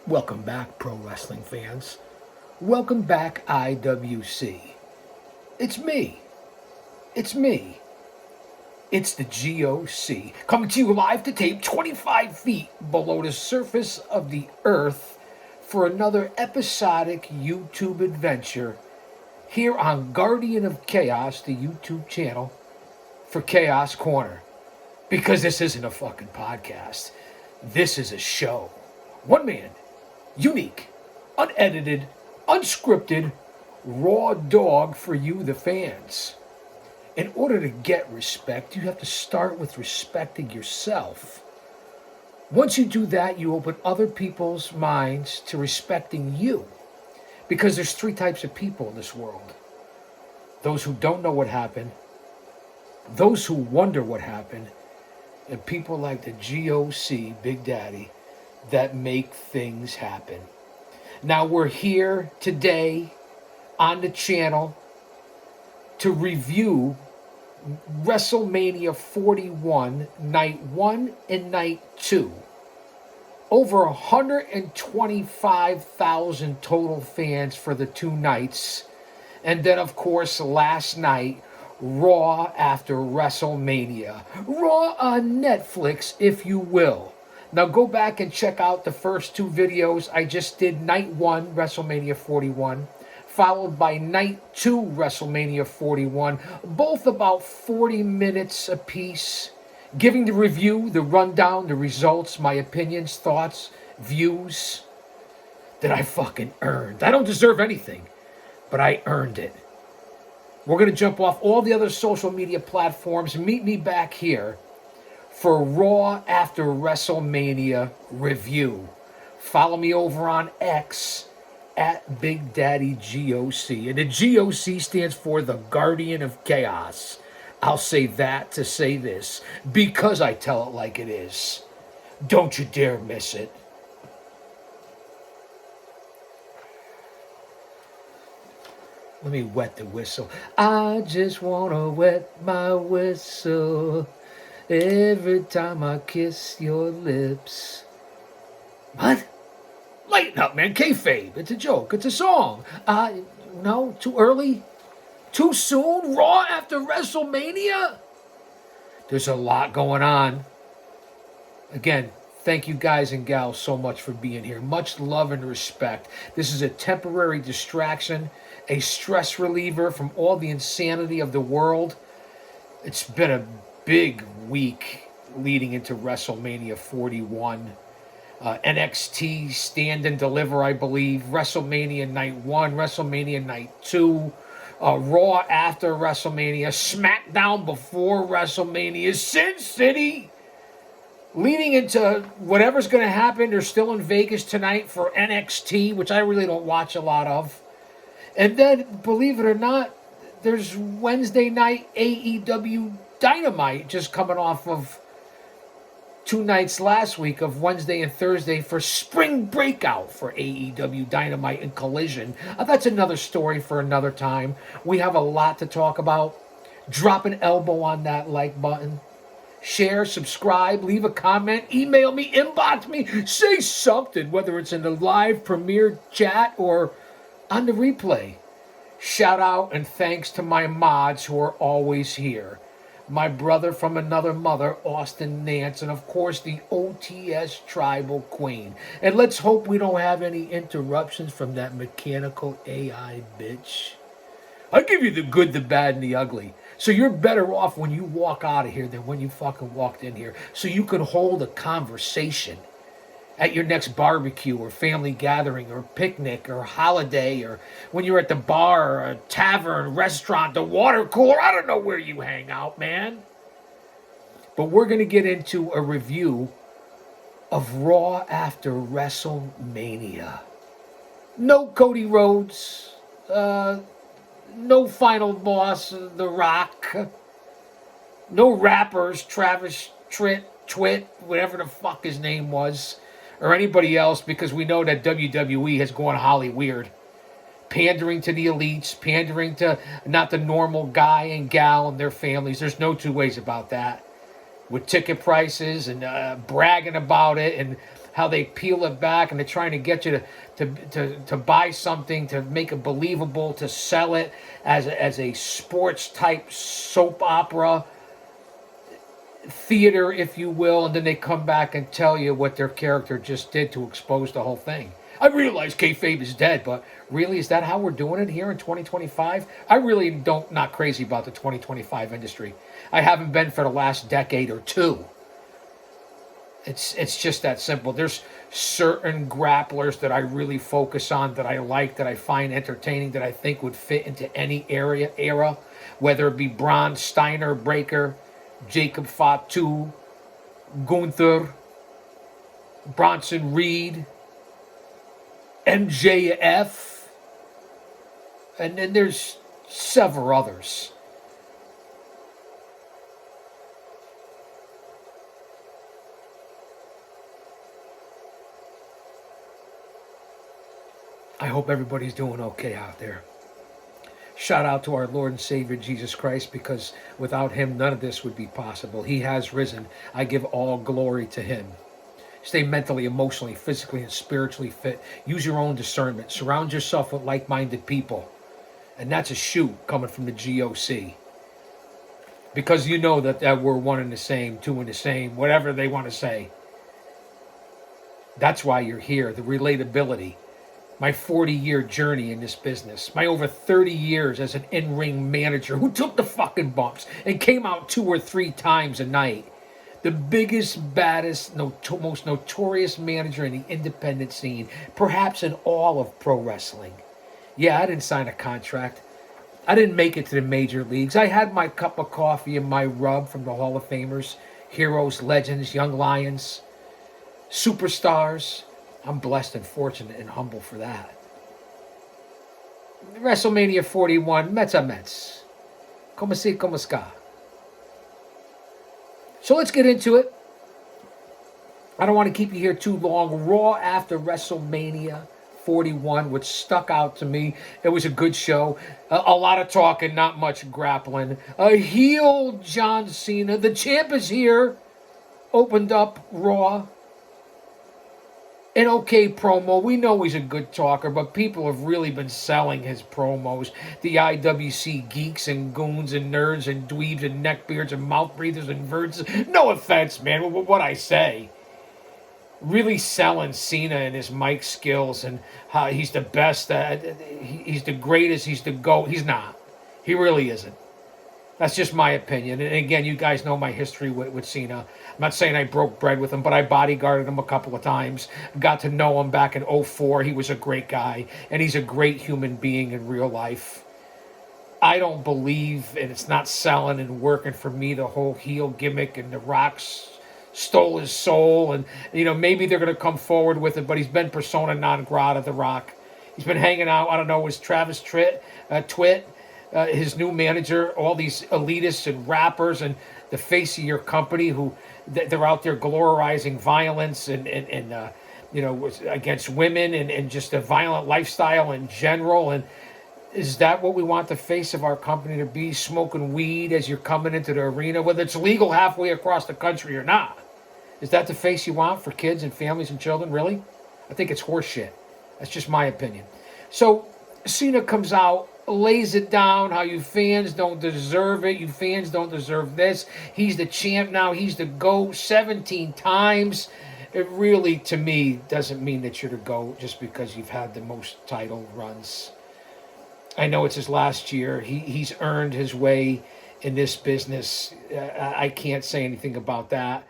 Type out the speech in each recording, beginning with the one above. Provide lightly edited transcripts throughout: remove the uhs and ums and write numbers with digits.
Welcome back, pro wrestling fans. Welcome back, IWC. It's me. It's me. It's the GOC, coming to you live to tape 25 feet below the surface of the earth for another episodic YouTube adventure here on Guardian of Chaos, the YouTube channel for Chaos Corner. Because this isn't a fucking podcast. This is a show. One man, unique, unedited, unscripted, raw dog for you, the fans. In order to get respect, you have to start with respecting yourself. Once you do that, you open other people's minds to respecting you. Because there's three types of people in this world. Those who don't know what happened, those who wonder what happened, and people like the GOC, Big Daddy, that make things happen. Now we're here today on the channel to review WrestleMania 41, Night 1 and Night 2. Over 125,000 total fans for the two nights. And then, of course, last night, Raw after WrestleMania. Raw on Netflix, if you will. Now go back and check out the first two videos. I just did Night 1, WrestleMania 41, followed by Night 2, WrestleMania 41, both about 40 minutes apiece, giving the review, the rundown, the results, my opinions, thoughts, views that I fucking earned. I don't deserve anything, but I earned it. We're going to jump off all the other social media platforms. Meet me back here for Raw after WrestleMania review. Follow me over on X at Big Daddy GOC. And the GOC stands for the Guardian of Chaos. I'll say that to say this, because I tell it like it is. Don't you dare miss it. Let me wet the whistle. I just wanna wet my whistle every time I kiss your lips. What? Lighten up, man. Kayfabe. It's a joke. It's a song. No, too early? Too soon? Raw after WrestleMania? There's a lot going on. Again, thank you guys and gals so much for being here. Much love and respect. This is a temporary distraction, a stress reliever from all the insanity of the world. It's been a big week leading into WrestleMania 41. NXT Stand and Deliver, I believe. WrestleMania Night 1, WrestleMania Night 2. Raw after WrestleMania. SmackDown before WrestleMania. Sin City. Leading into whatever's going to happen. They're still in Vegas tonight for NXT, which I really don't watch a lot of. And then, believe it or not, there's Wednesday night AEW Dynamite just coming off of two nights last week of Wednesday and Thursday for spring breakout for AEW Dynamite and Collision. That's another story for another time. We have a lot to talk about. Drop an elbow on that like button. Share, subscribe, leave a comment, email me, inbox me, say something, whether it's in the live premiere chat or on the replay. Shout out and thanks to my mods who are always here. My brother from another mother, Austin Nance, and of course the OTS Tribal Queen. And let's hope we don't have any interruptions from that mechanical AI bitch. I give you the good, the bad, and the ugly. So you're better off when you walk out of here than when you fucking walked in here. So you can hold a conversation at your next barbecue or family gathering or picnic or holiday, or when you're at the bar or a tavern, restaurant, the water cooler. I don't know where you hang out, man. But we're going to get into a review of Raw after WrestleMania. No Cody Rhodes. No final boss, The Rock. No rappers, Travis Twit, whatever the fuck his name was, or anybody else, because we know that WWE has gone Holly weird. Pandering to the elites, pandering to not the normal guy and gal and their families. There's no two ways about that. With ticket prices and bragging about it and how they peel it back and they're trying to get you to buy something, to make it believable, to sell it as a sports type soap opera theater, if you will, and then they come back and tell you what their character just did to expose the whole thing. I realize kayfabe is dead, but really, is that how we're doing it here in 2025? I really not crazy about the 2025 industry. I haven't been for the last decade or two. It's just that simple. There's certain grapplers that I really focus on, that I like, that I find entertaining, that I think would fit into any era, whether it be Braun, Steiner, Breaker, Jacob Fatu, Gunther, Bronson Reed, MJF, and then there's several others. I hope everybody's doing okay out there. Shout out to our Lord and Savior Jesus Christ, because without him, none of this would be possible. He has risen. I give all glory to him. Stay mentally, emotionally, physically, and spiritually fit. Use your own discernment. Surround yourself with like-minded people. And that's a shoot coming from the GOC. Because you know that we're one and the same, two and the same, whatever they want to say. That's why you're here, the relatability. My 40-year journey in this business. My over 30 years as an in-ring manager who took the fucking bumps and came out 2 or 3 times a night. The biggest, baddest, most notorious manager in the independent scene, perhaps in all of pro wrestling. Yeah, I didn't sign a contract. I didn't make it to the major leagues. I had my cup of coffee and my rub from the Hall of Famers, heroes, legends, young lions, superstars. I'm blessed and fortunate and humble for that. WrestleMania 41, Mets are Mets. Como si, como ska. So let's get into it. I don't want to keep you here too long. Raw after WrestleMania 41, which stuck out to me. It was a good show. A lot of talking, not much grappling. A heel John Cena. The champ is here. Opened up Raw. An okay promo. We know he's a good talker, but people have really been selling his promos. The IWC geeks and goons and nerds and dweebs and neckbeards and mouth breathers and verds. No offense, man, what I say. Really selling Cena and his mic skills and how he's the best. He's the greatest. He's the GOAT. He's not. He really isn't. That's just my opinion. And again, you guys know my history with Cena. I'm not saying I broke bread with him, but I bodyguarded him a couple of times. Got to know him back in 2004. He was a great guy, and he's a great human being in real life. I don't believe, and it's not selling and working for me, the whole heel gimmick and The Rock's stole his soul. And, maybe they're going to come forward with it, but he's been persona non grata, The Rock. He's been hanging out, I don't know, with Travis Twitt. His new manager, all these elitists and rappers and the face of your company who they're out there glorizing violence and against women and just a violent lifestyle in general. And is that what we want the face of our company to be? Smoking weed as you're coming into the arena, whether it's legal halfway across the country or not? Is that the face you want for kids and families and children? Really? I think it's horseshit. That's just my opinion. So Cena comes out, lays it down, how you fans don't deserve it. You fans don't deserve this. He's the champ now. He's the GOAT 17 times. It really, to me, doesn't mean that you're the GOAT just because you've had the most title runs. I know it's his last year. He's earned his way in this business. I can't say anything about that.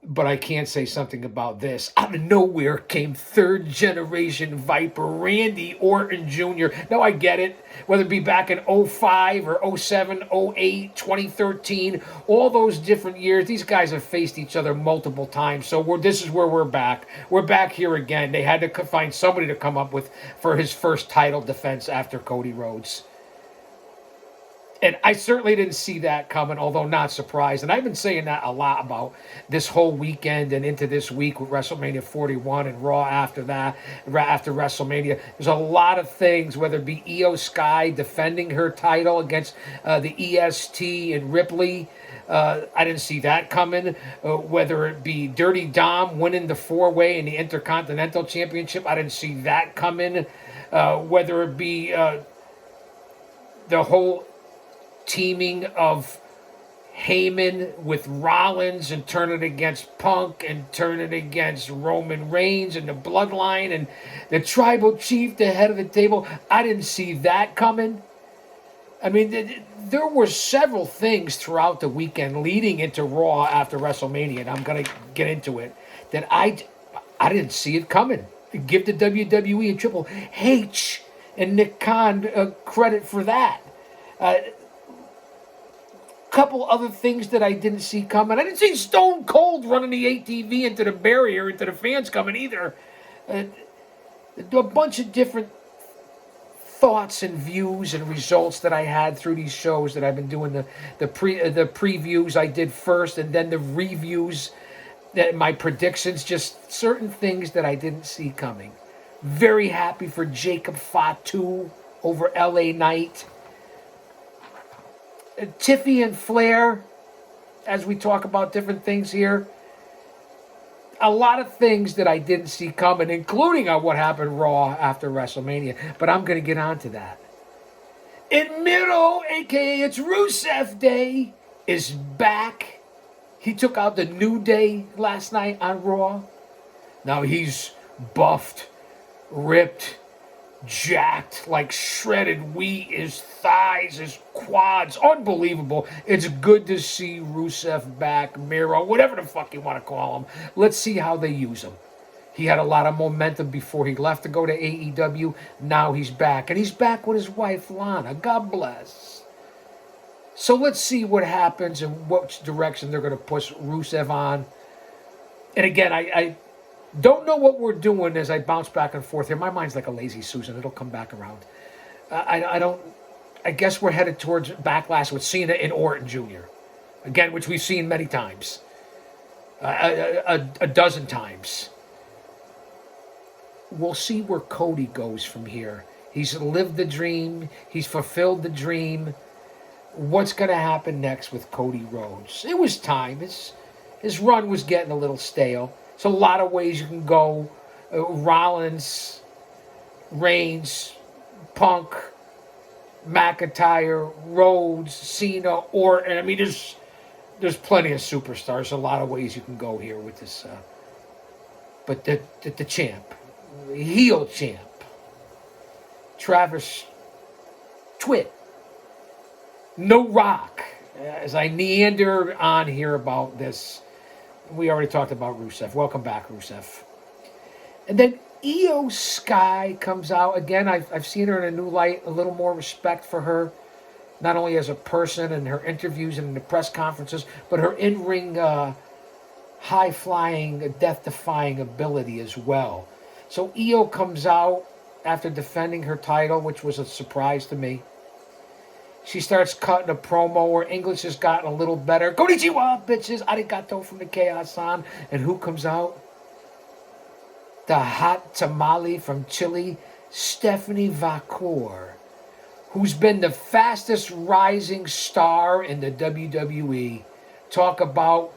But I can say something about this. Out of nowhere came third-generation Viper Randy Orton Jr. Now, I get it. Whether it be back in 05 or 07, 08, 2013, all those different years, these guys have faced each other multiple times. So this is where we're back. We're back here again. They had to find somebody to come up with for his first title defense after Cody Rhodes. And I certainly didn't see that coming, although not surprised. And I've been saying that a lot about this whole weekend and into this week with WrestleMania 41 and Raw after that, after WrestleMania. There's a lot of things, whether it be Io Sky defending her title against the EST and Ripley, I didn't see that coming. Whether it be Dirty Dom winning the four-way in the Intercontinental Championship, I didn't see that coming. Whether it be the whole teaming of Heyman with Rollins and turn it against Punk and turn it against Roman Reigns and the Bloodline and the Tribal Chief, the head of the table. I didn't see that coming. I mean, there were several things throughout the weekend leading into Raw after WrestleMania, and I'm going to get into it, that I didn't see it coming. Give the WWE and Triple H and Nick Khan credit for that. Couple other things that I didn't see coming. I didn't see Stone Cold running the ATV into the barrier, into the fans coming either. A bunch of different thoughts and views and results that I had through these shows that I've been doing. The previews I did first, and then the reviews, my predictions, just certain things that I didn't see coming. Very happy for Jacob Fatu over LA Knight. Tiffy and Flair, as we talk about different things here, a lot of things that I didn't see coming, including on what happened Raw after WrestleMania, but I'm going to get on to that. And Miro, a.k.a. it's Rusev Day, is back. He took out the New Day last night on Raw. Now he's buffed, ripped, jacked, like shredded wheat, his thighs, his quads, unbelievable. It's good to see Rusev back, Miro, whatever the fuck you want to call him. Let's see how they use him. He had a lot of momentum before he left to go to AEW. Now he's back, and he's back with his wife, Lana. God bless. So let's see what happens and what direction they're going to push Rusev on. And again, I don't know what we're doing as I bounce back and forth here. My mind's like a lazy Susan. It'll come back around. I guess we're headed towards Backlash with Cena and Orton Jr. Again, which we've seen many times. A dozen times. We'll see where Cody goes from here. He's lived the dream. He's fulfilled the dream. What's going to happen next with Cody Rhodes? It was time. His run was getting a little stale. There's a lot of ways you can go. Rollins, Reigns, Punk, McIntyre, Rhodes, Cena, Orton. I mean, there's plenty of superstars. A lot of ways you can go here with this. But the champ, heel champ, Travis Twit, no Rock. As I meander on here about this, we already talked about Rusev. Welcome back, Rusev. And then Io Sky comes out. Again, I've seen her in a new light, a little more respect for her, not only as a person and her interviews and the press conferences, but her in-ring high-flying, death-defying ability as well. So Io comes out after defending her title, which was a surprise to me. She starts cutting a promo. Her English has gotten a little better. Konnichiwa, bitches. Arigato from the Chaos-san. And who comes out? The hot tamale from Chile, Stephanie Vaquer, who's been the fastest rising star in the WWE. Talk about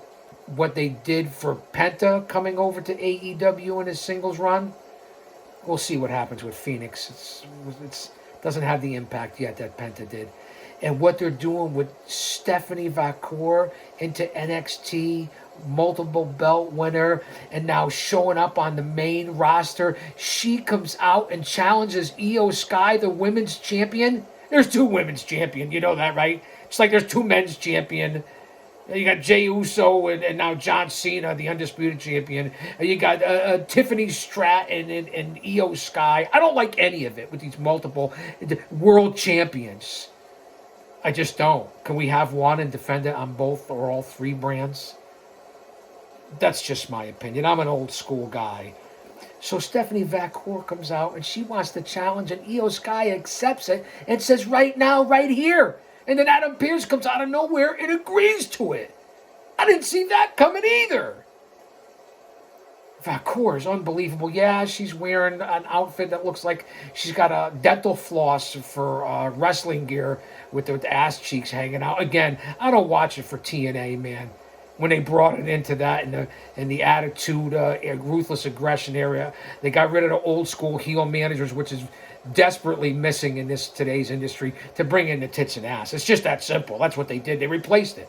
what they did for Penta coming over to AEW in his singles run. We'll see what happens with Phoenix. It doesn't have the impact yet that Penta did. And what they're doing with Stephanie Vaquer into NXT, multiple belt winner, and now showing up on the main roster. She comes out and challenges Io Sky, the women's champion. There's two women's champion, you know that, right? It's like there's two men's champion. You got Jey Uso and now John Cena, the undisputed champion. You got Tiffany Stratton and Io Sky. I don't like any of it with these multiple world champions. I just don't. Can we have one and defend it on both or all three brands? That's just my opinion. I'm an old school guy. So Stephanie Vaquer comes out and she wants to challenge, and Io Sky accepts it and says, right now, right here. And then Adam Pearce comes out of nowhere and agrees to it. I didn't see that coming either. Vakor is unbelievable. Yeah, she's wearing an outfit that looks like she's got a dental floss for wrestling gear with the ass cheeks hanging out. Again, I don't watch it for TNA, man. When they brought it into that and the attitude, ruthless aggression area, they got rid of the old school heel managers, which is desperately missing in this today's industry, to bring in the tits and ass. It's just that simple. That's what they did. They replaced it.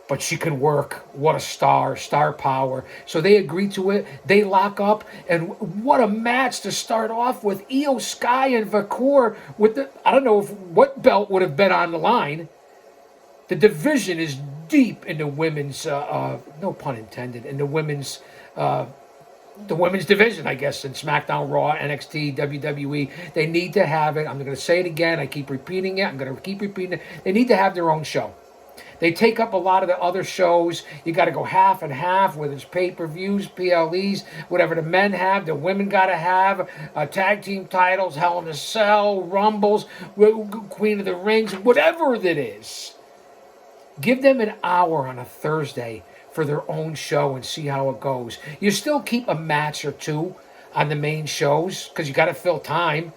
But she can work. What a star power. So they agree to it. They lock up, and what a match to start off with. Io Sky and Vakor with the, I don't know what belt would have been on the line. The division is deep in the women's, no pun intended, in the women's division, I guess, in SmackDown, Raw, NXT, WWE. They need to have it. I'm going to say it again. I keep repeating it. I'm going to keep repeating it. They need to have their own show. They take up a lot of the other shows. You got to go half and half, whether it's pay-per-views, PLEs, whatever the men have, the women got to have tag team titles, Hell in a Cell, Rumbles, Queen of the Rings, whatever it is. Give them an hour on a Thursday for their own show and see how it goes. You still keep a match or two on the main shows because you got to fill time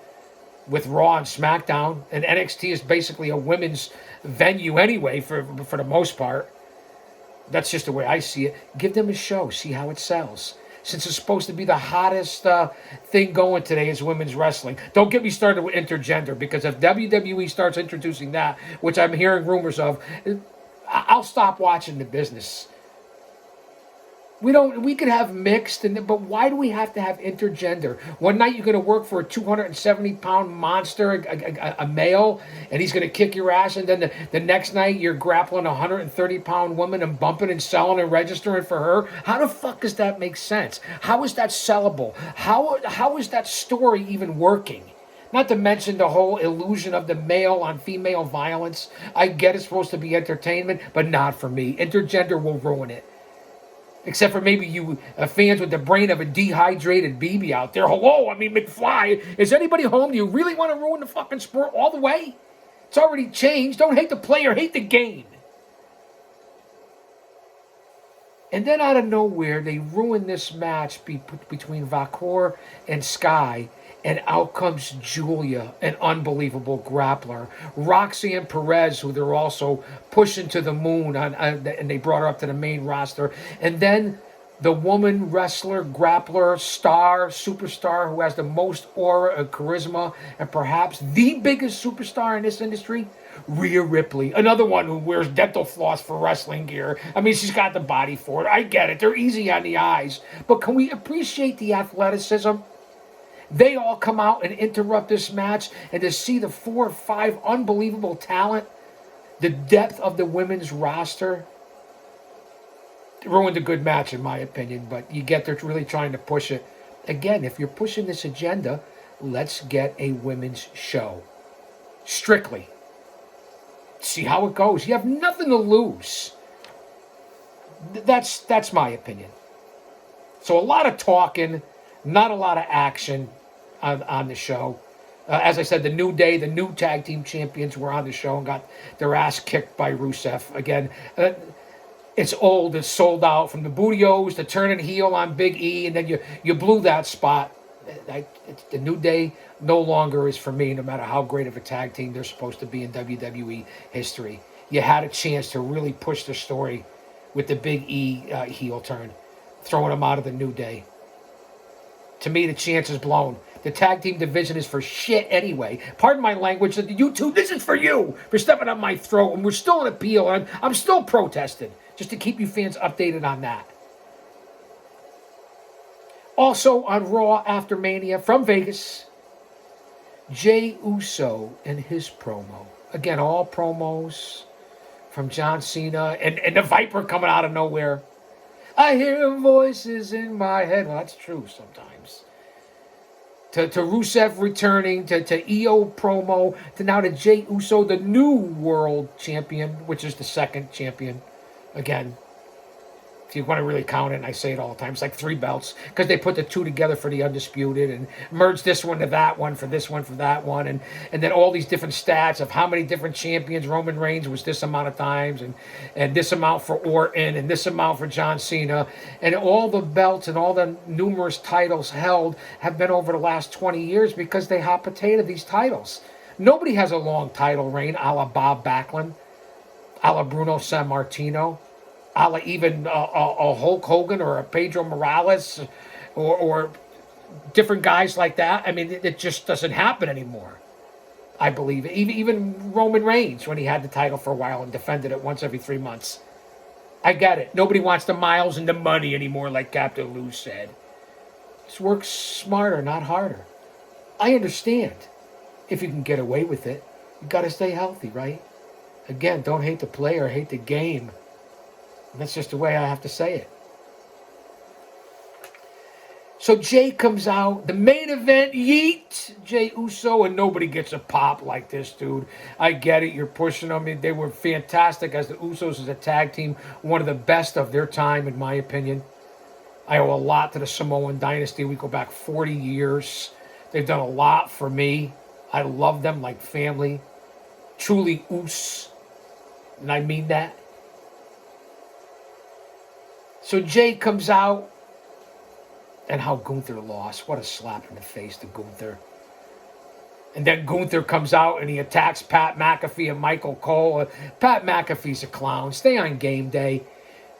with Raw and SmackDown, and NXT is basically a women's venue anyway for the most part. That's just the way I see it. Give them a show, see how it sells. Since it's supposed to be the hottest thing going today is women's wrestling. Don't get me started with intergender, because if WWE starts introducing that, which I'm hearing rumors of, I'll stop watching the business. We could have mixed, but why do we have to have intergender? One night you're going to work for a 270-pound monster, a male, and he's going to kick your ass, and then the next night you're grappling a 130-pound woman and bumping and selling and registering for her? How the fuck does that make sense? How is that sellable? How is that story even working? Not to mention the whole illusion of the male on female violence. I get it's supposed to be entertainment, but not for me. Intergender will ruin it. Except for maybe you fans with the brain of a dehydrated BB out there. Hello, I mean, McFly. Is anybody home? Do you really want to ruin the fucking sport all the way? It's already changed. Don't hate the player, hate the game. And then out of nowhere, they ruin this match between Vakor and Sky. And out comes Julia, an unbelievable grappler. Roxanne Perez, who they're also pushing to the moon, and they brought her up to the main roster. And then the woman wrestler, grappler, star, superstar, who has the most aura and charisma, and perhaps the biggest superstar in this industry, Rhea Ripley. Another one who wears dental floss for wrestling gear. I mean, she's got the body for it. I get it. They're easy on the eyes. But can we appreciate the athleticism? They all come out and interrupt this match, and to see the 4 or 5 unbelievable talent, the depth of the women's roster, ruined a good match in my opinion, but you get they're really trying to push it. Again, if you're pushing this agenda, let's get a women's show. Strictly. See how it goes. You have nothing to lose. That's my opinion. So a lot of talking, not a lot of action on the show. As I said, the New Day, the new tag team champions, were on the show and got their ass kicked by Rusev. Again, it's old. It's sold out. From the Booty-O's to turning heel on Big E, and then you blew that spot. The New Day no longer is for me, no matter how great of a tag team they're supposed to be in WWE history. You had a chance to really push the story with the Big E heel turn, throwing them out of the New Day. To me, the chance is blown. The tag team division is for shit anyway. Pardon my language. YouTube, this is for you for stepping on my throat. And we're still in appeal. And I'm still protesting. Just to keep you fans updated on that. Also on Raw after Mania from Vegas, Jey Uso and his promo. Again, all promos from John Cena and the Viper coming out of nowhere. I hear voices in my head. Well, that's true sometimes. To Rusev returning, to EO promo, to now to Jey Uso, the new world champion, which is the second champion. Again, If you want to really count it, and I say it all the time, it's like 3 belts because they put the 2 together for the undisputed and merge this one to that one for this one for that one, and then all these different stats of how many different champions Roman Reigns was this amount of times, and this amount for Orton and this amount for John Cena, and all the belts and all the numerous titles held have been over the last 20 years because they hot potato these titles. Nobody has a long title reign a la Bob Backlund, a la Bruno Sammartino, a la even a Hulk Hogan or a Pedro Morales or different guys like that. I mean, it just doesn't happen anymore, I believe. Even Roman Reigns, when he had the title for a while and defended it once every 3 months. I get it. Nobody wants the miles and the money anymore, like Captain Lou said. Just work smarter, not harder. I understand. If you can get away with it, you got to stay healthy, right? Again, don't hate the player, hate the game. And that's just the way I have to say it. So Jay comes out, the main event, yeet, Jay Uso, and nobody gets a pop like this, dude. I get it, you're pushing them. They were fantastic as the Usos as a tag team, one of the best of their time, in my opinion. I owe a lot to the Samoan dynasty. We go back 40 years. They've done a lot for me. I love them like family. Truly Us. And I mean that. So Jay comes out, and how Gunther lost. What a slap in the face to Gunther. And then Gunther comes out and he attacks Pat McAfee and Michael Cole. Pat McAfee's a clown. Stay on Game Day.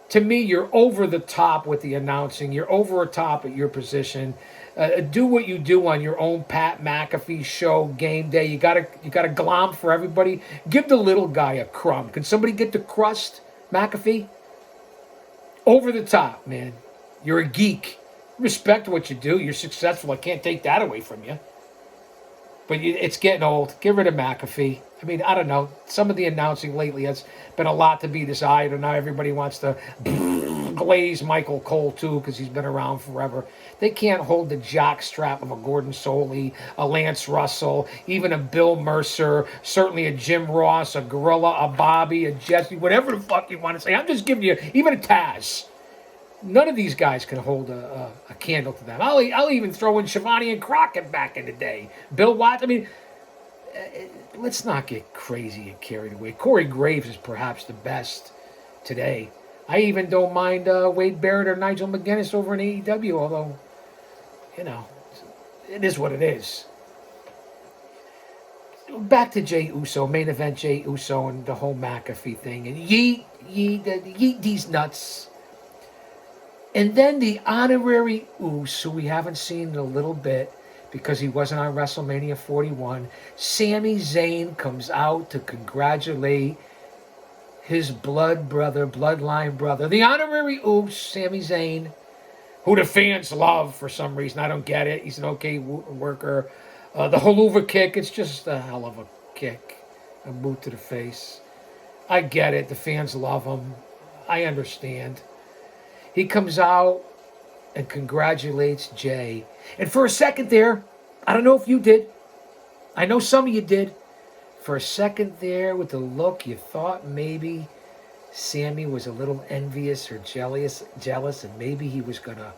To me, you're over the top with the announcing. You're over the top at your position. Do what you do on your own Pat McAfee show, Game Day. You gotta glom for everybody. Give the little guy a crumb. Can somebody get the crust, McAfee? Over the top, man. You're a geek. Respect what you do. You're successful. I can't take that away from you. But it's getting old. Get rid of McAfee. I mean, I don't know. Some of the announcing lately has been a lot to be desired, and now everybody wants to glaze Michael Cole, too, because he's been around forever. They can't hold the jock strap of a Gordon Soley, a Lance Russell, even a Bill Mercer, certainly a Jim Ross, a Gorilla, a Bobby, a Jesse, whatever the fuck you want to say. I'm just giving you, even a Taz. None of these guys can hold a candle to them. I'll even throw in Shivani and Crockett back in the day. Bill Watts. I mean, let's not get crazy and carried away. Corey Graves is perhaps the best today. I even don't mind Wade Barrett or Nigel McGuinness over in AEW, although, you know, it is what it is. Back to Jey Uso, main event Jey Uso and the whole McAfee thing. And yeet these nuts. And then the honorary Us, who we haven't seen in a little bit because he wasn't on WrestleMania 41, Sami Zayn comes out to congratulate his bloodline brother, the honorary Us, Sami Zayn, who the fans love for some reason. I don't get it. He's an okay worker. The Helluva Kick, it's just a hell of a kick, a boot to the face. I get it. The fans love him. I understand. He comes out and congratulates Jay. And for a second there, I don't know if you did. I know some of you did. For a second there, with the look, you thought maybe Sammy was a little envious or jealous, and maybe he was going to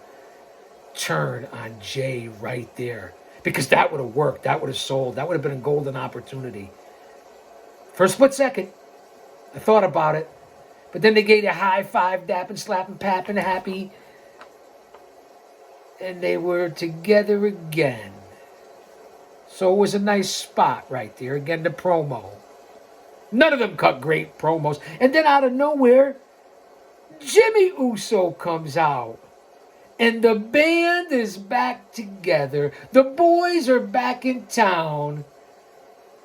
turn on Jay right there. Because that would have worked. That would have sold. That would have been a golden opportunity. For a split second, I thought about it. But then they gave a high five, dapping, slapping, papping, happy. And they were together again. So it was a nice spot right there. Again, the promo. None of them cut great promos. And then out of nowhere, Jimmy Uso comes out. And the band is back together. The boys are back in town.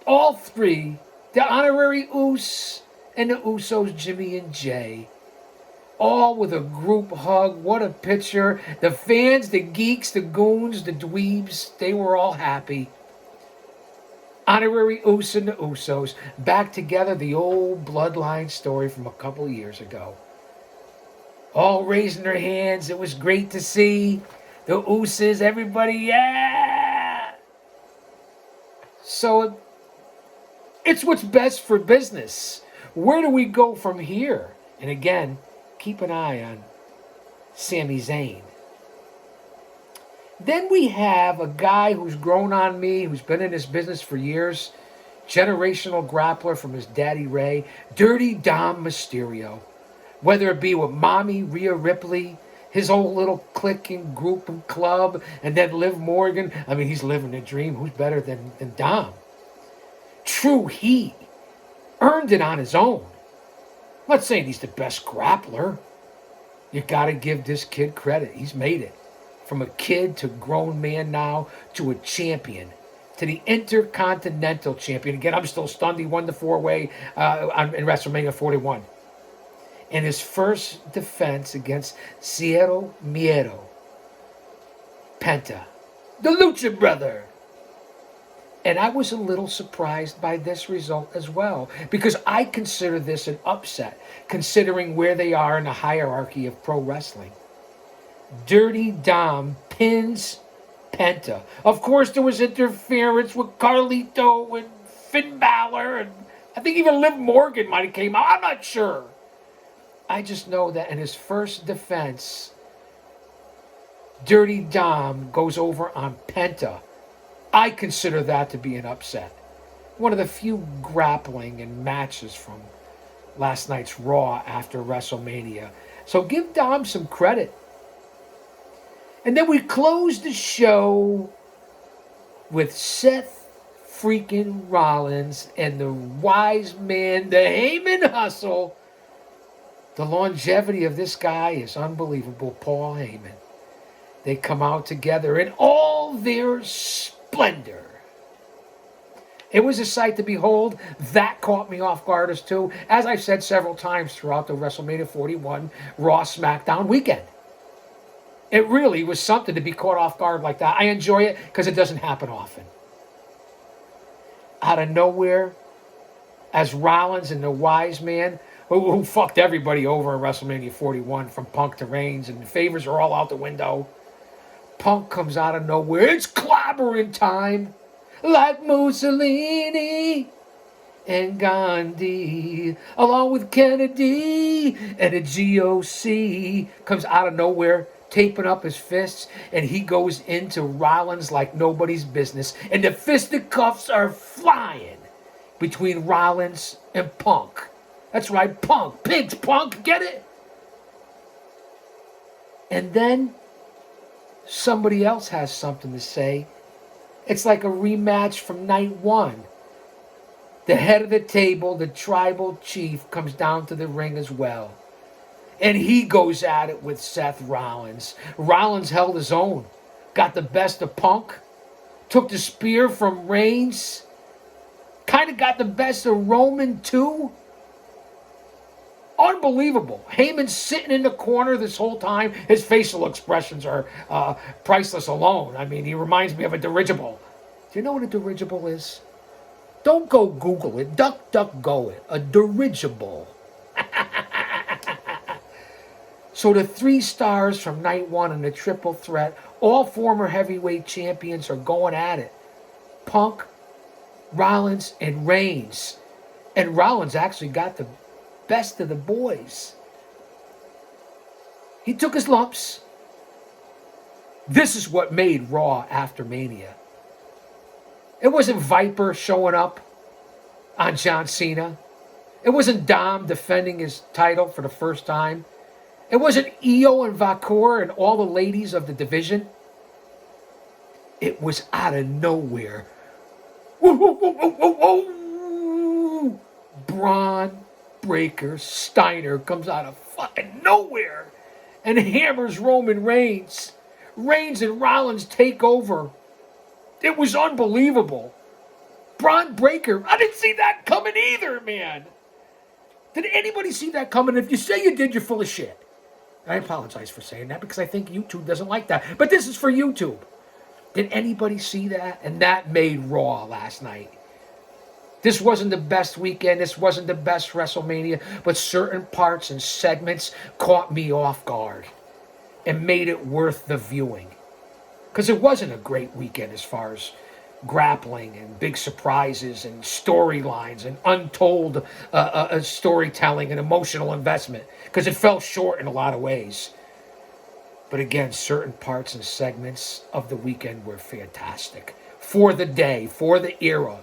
All three. The honorary Us and the Usos, Jimmy and Jay. All with a group hug. What a picture. The fans, the geeks, the goons, the dweebs, they were all happy. Honorary Us and the Usos back together, the old bloodline story from a couple years ago. All raising their hands. It was great to see. The Usos, everybody, yeah! So, it's what's best for business. Where do we go from here? And again, keep an eye on Sami Zayn. Then we have a guy who's grown on me, who's been in this business for years, generational grappler from his daddy Ray, Dirty Dom Mysterio. Whether it be with Mommy Rhea Ripley, his whole little clique and group and club, and then Liv Morgan. I mean, he's living the dream. Who's better than Dom? True heat. Earned it on his own. I'm not saying he's the best grappler. You got to give this kid credit. He's made it. From a kid to grown man now to a champion. To the Intercontinental Champion. Again, I'm still stunned he won the four-way in WrestleMania 41. In his first defense against Cero Miedo. Penta. The Lucha Brother. And I was a little surprised by this result as well. Because I consider this an upset. Considering where they are in the hierarchy of pro wrestling. Dirty Dom pins Penta. Of course, there was interference with Carlito and Finn Balor. And I think even Liv Morgan might have came out. I'm not sure. I just know that in his first defense, Dirty Dom goes over on Penta. I consider that to be an upset. One of the few grappling and matches from last night's Raw after WrestleMania. So give Dom some credit. And then we close the show with Seth freaking Rollins and the wise man, the Heyman Hustle. The longevity of this guy is unbelievable, Paul Heyman. They come out together in all their splendor. It was a sight to behold. That caught me off guard as too. As I've said several times throughout the WrestleMania 41 Raw SmackDown weekend. It really was something to be caught off guard like that. I enjoy it because it doesn't happen often. Out of nowhere, as Rollins and the wise man, who fucked everybody over in WrestleMania 41 from Punk to Reigns, and the favors are all out the window. Punk comes out of nowhere. It's clobbering time. Like Mussolini and Gandhi, along with Kennedy. And the GOC comes out of nowhere, taping up his fists, and he goes into Rollins like nobody's business. And the fisticuffs are flying between Rollins and Punk. That's right, Punk. Pigs, Punk. Get it? And then somebody else has something to say. It's like a rematch from night one. The head of the table, the tribal chief, comes down to the ring as well. And he goes at it with Seth Rollins. Rollins held his own. Got the best of Punk. Took the spear from Reigns. Kind of got the best of Roman too. Unbelievable. Heyman's sitting in the corner this whole time. His facial expressions are priceless alone. I mean, he reminds me of a dirigible. Do you know what a dirigible is? Don't go Google it. Duck, duck, go it. A dirigible. So the 3 stars from night one in the triple threat, all former heavyweight champions, are going at it. Punk, Rollins, and Reigns. And Rollins actually got the best of the boys. He took his lumps. This is what made Raw after Mania. It wasn't Viper showing up on John Cena. It wasn't Dom defending his title for the first time. It wasn't Io and Vakur and all the ladies of the division. It was out of nowhere. Woo, woo, woo, woo, woo, woo. Braun Breaker Steiner comes out of fucking nowhere and hammers Roman Reigns. Reigns and Rollins take over. It was unbelievable. Braun Breaker, I didn't see that coming either, man. Did anybody see that coming? If you say you did, you're full of shit. I apologize for saying that because I think YouTube doesn't like that. But this is for YouTube. Did anybody see that? And that made Raw last night. This wasn't the best weekend. This wasn't the best WrestleMania. But certain parts and segments caught me off guard and made it worth the viewing. Because it wasn't a great weekend as far as grappling and big surprises and storylines and untold storytelling and emotional investment. Because it fell short in a lot of ways. But again, certain parts and segments of the weekend were fantastic. For the day, for the era,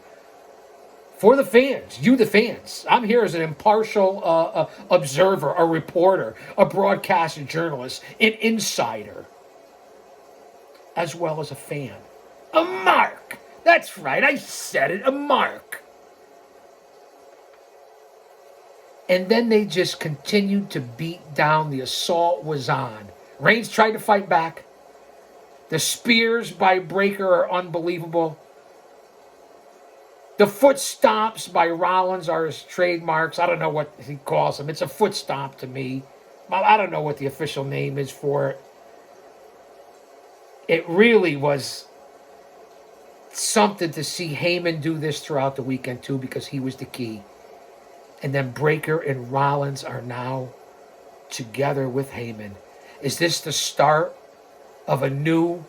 for the fans, you the fans. I'm here as an impartial observer, a reporter, a broadcaster journalist, an insider, as well as a fan. A mark! That's right, I said it, a mark. And then they just continued to beat down. The assault was on. Reigns tried to fight back. The spears by Breakker are unbelievable. The foot stomps by Rollins are his trademarks. I don't know what he calls them. It's a foot stomp to me. I don't know what the official name is for it. It really was something to see Heyman do this throughout the weekend too, because he was the key. And then Breakker and Rollins are now together with Heyman. Is this the start of a new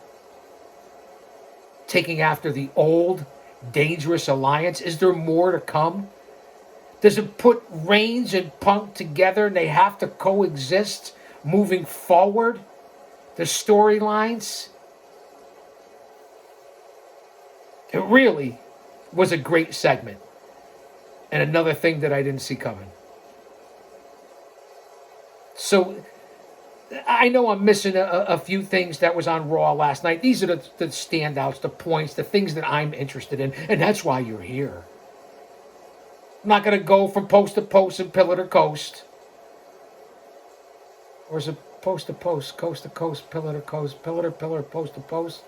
taking after the old dangerous alliance? Is there more to come? Does it put Reigns and Punk together and they have to coexist moving forward? The storylines? It really was a great segment. And another thing that I didn't see coming. So I know I'm missing a few things that was on Raw last night. These are the standouts, the points, the things that I'm interested in. And that's why you're here. I'm not going to go from post to post and pillar to coast. Or is it post to post, coast to coast, pillar to coast, pillar to pillar, post to post?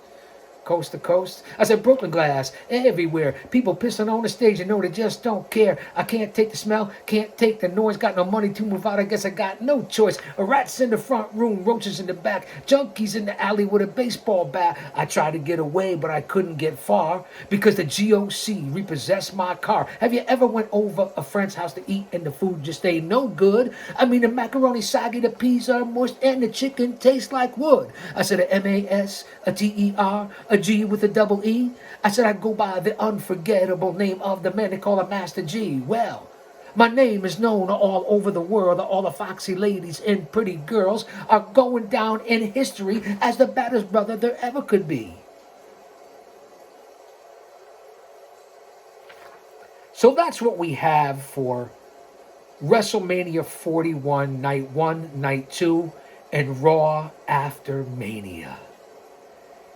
Coast to coast. I said broken glass everywhere. People pissing on the stage and know they just don't care. I can't take the smell, can't take the noise. Got no money to move out. I guess I got no choice. Rats in the front room, roaches in the back, junkies in the alley with a baseball bat. I tried to get away, but I couldn't get far because the GOC repossessed my car. Have you ever went over a friend's house to eat and the food just ain't no good? I mean, the macaroni soggy, the peas are moist, and the chicken tastes like wood. I said a M-A-S, a T-E-R, a G with a double E. I said I go by the unforgettable name of the man they call a Master G. Well, my name is known all over the world. All the foxy ladies and pretty girls are going down in history as the baddest brother there ever could be. So that's what we have for WrestleMania 41, Night 1, Night 2, and Raw After Mania.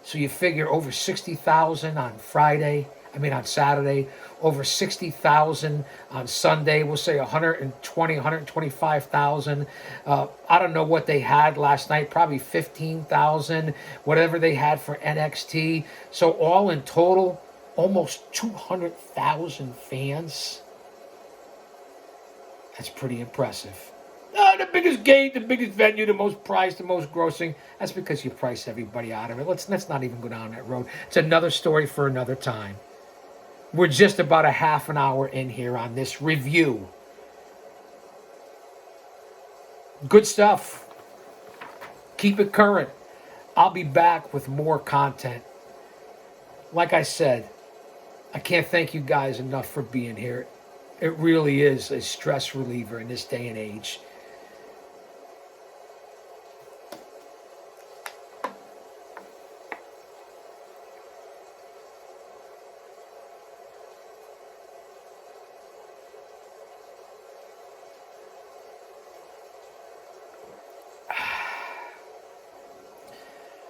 So you figure over 60,000 on Saturday, over 60,000 on Sunday. We'll say 120, 125,000. I don't know what they had last night, probably 15,000, whatever they had for NXT. So all in total, almost 200,000 fans. That's pretty impressive. The biggest gate, the biggest venue, the most priced, the most grossing. That's because you price everybody out of it. Let's not even go down that road. It's another story for another time. We're just about a half an hour in here on this review. Good stuff. Keep it current. I'll be back with more content. Like I said, I can't thank you guys enough for being here. It really is a stress reliever in this day and age.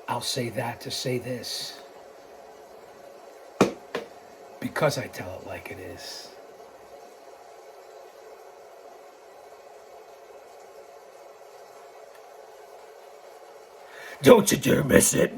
I'll say that to say this. Because I tell it like it is. Don't you dare miss it.